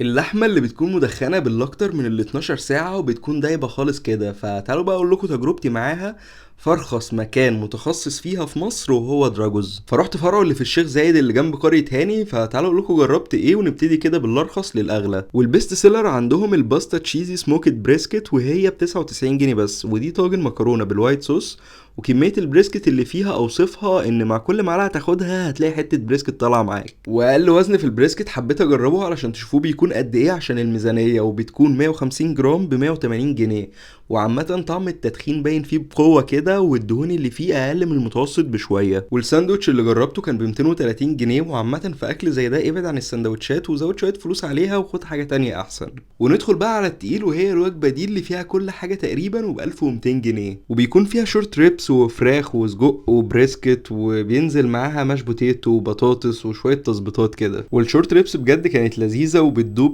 اللحمة اللي بتكون مدخنة بالأكتر من 12 ساعة وبتكون دايبة خالص كده، فتعالوا بقى أقول لكم تجربتي معاها في أرخص مكان متخصص فيها في مصر وهو دراجوز. فرحت فرعه اللي في الشيخ زايد اللي جنب قرية هاني، فتعالوا أقول لكم جربت إيه ونبتدي كده بالأرخص للأغلى. والبيست سيلر عندهم الباستا تشيزي سموكت بريسكت، وهي ب 99 جنيه بس، ودي طاجن مكرونة بالوايت صوص. وكمية البريسكت اللي فيها اوصفها ان مع كل معلقة تاخدها هتلاقي حتة بريسكت طالعة معاك. واقل وزن في البريسكت حبيت اجربه علشان تشوفوه بيكون قد ايه عشان الميزانية، وبتكون 150 جرام ب 180 جنيه. وعامة طعم التدخين باين فيه بقوة كده، والدهون اللي فيه اقل من المتوسط بشوية. والساندوتش اللي جربته كان ب 230 جنيه. وعامة في اكل زي ده ابعد عن السندوتشات وزود شوية فلوس عليها وخد حاجة تانية احسن. وندخل بقى على التقيل، وهي الوجبة دي اللي فيها كل حاجة تقريبا وب 1200 جنيه، وبيكون فيها شورت ريبس وفراخ وسجق وبريسكت، وبينزل معاها ماش بوتيتو وبطاطس وشوية تظبيطات كده. والشورت ريبس بجد كانت لذيذة وبتدوب